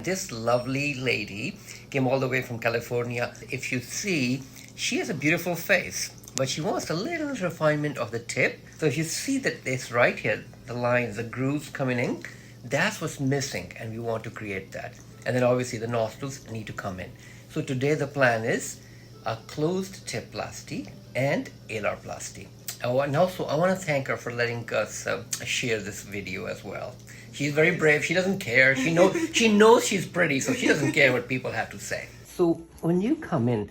This lovely lady came all the way from California. If you see, she has a beautiful face, but she wants a little refinement of the tip. So if you see that this right here, the lines, the grooves coming in, that's what's missing, and we want to create that. And then obviously the nostrils need to come in. So today the plan is a closed tip plasty and alarplasty. And also I want to thank her for letting us share this video as well. She's very brave. She doesn't care. She knows she's pretty, so she doesn't care what people have to say. So when you come in,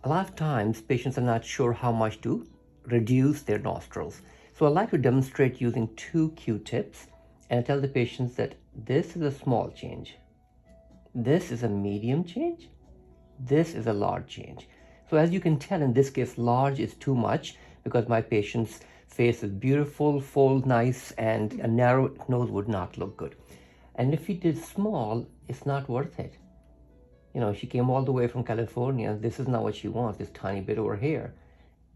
a lot of times patients are not sure how much to reduce their nostrils. So I like to demonstrate using 2 Q-tips and tell the patients that this is a small change. This is a medium change. This is a large change. So as you can tell, in this case, large is too much because my patient's face is beautiful, full, nice, and a narrow nose would not look good. And if he did small, it's not worth it. You know, she came all the way from California. This is not what she wants, this tiny bit over here.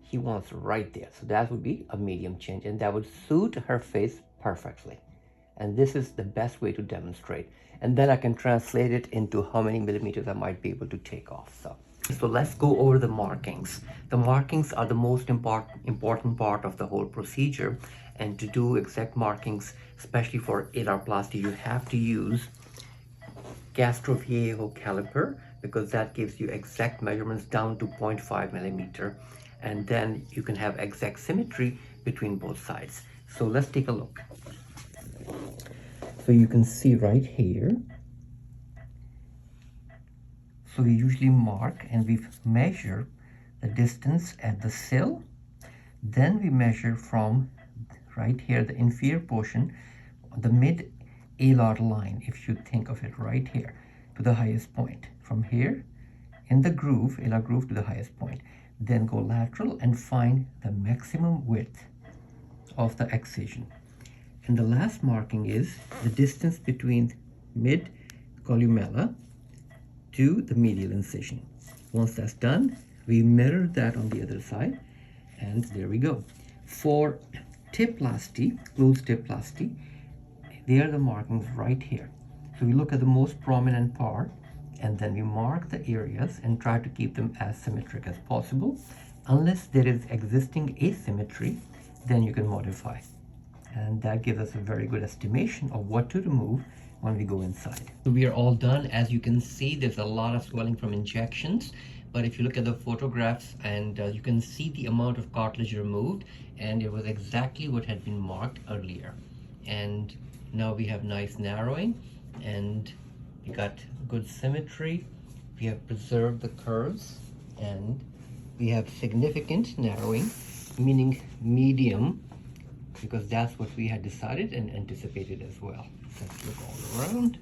He wants right there. So that would be a medium change, and that would suit her face perfectly. And this is the best way to demonstrate. And then I can translate it into how many millimeters I might be able to take off. So let's go over the markings. The markings are the most important part of the whole procedure. And to do exact markings, especially for alarplasty, you have to use gastroviejo caliper because that gives you exact measurements down to 0.5 millimeter. And then you can have exact symmetry between both sides. So let's take a look. So you can see right here. So we usually mark and we measure the distance at the sill. Then we measure from right here, the inferior portion, the mid-alar line, if you think of it right here, to the highest point. From here, in the groove, alar groove to the highest point. Then go lateral and find the maximum width of the excision. And the last marking is the distance between mid-columella to the medial incision. Once that's done, we mirror that on the other side, and there we go. For tip plasty, closed tip plasty, they are the markings right here. So we look at the most prominent part, and then we mark the areas and try to keep them as symmetric as possible. Unless there is existing asymmetry, then you can modify. And that gives us a very good estimation of what to remove when we go inside. So we are all done. As you can see, there's a lot of swelling from injections, but if you look at the photographs, and you can see the amount of cartilage removed, and it was exactly what had been marked earlier. And now we have nice narrowing, and we got good symmetry. We have preserved the curves, and we have significant narrowing, meaning medium, because that's what we had decided and anticipated as well. Let's look all around,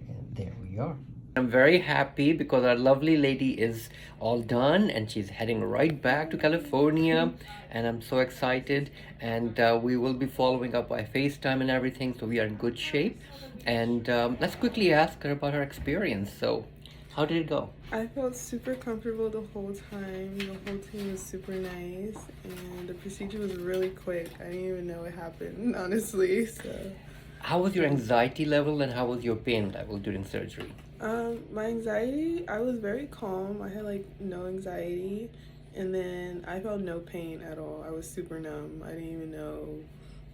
and there we are. I'm very happy because our lovely lady is all done and she's heading right back to California, and I'm so excited. And we will be following up by FaceTime and everything, so we are in good shape. And let's quickly ask her about her experience. So how did it go? I felt super comfortable the whole time. The whole team was super nice, and the procedure was really quick. I didn't even know it happened, honestly. So, how was your anxiety level and how was your pain level during surgery? My anxiety, I was very calm. I had like no anxiety, and then I felt no pain at all. I was super numb. I didn't even know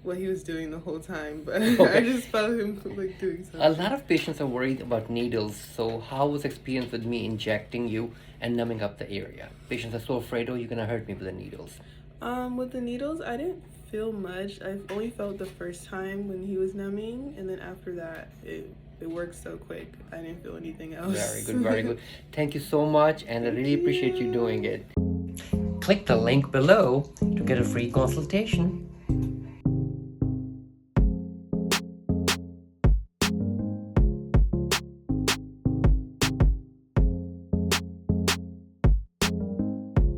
what he was doing the whole time, but okay. I just felt him like doing something. A lot of patients are worried about needles, so how was experience with me injecting you and numbing up the area? Patients are so afraid, oh, you're gonna hurt me with the needles. With the needles, I didn't feel much. I only felt the first time when he was numbing, and then after that, it worked so quick. I didn't feel anything else. Very good, very good. Thank you so much, and I really appreciate you doing it. Click the link below to get a free consultation.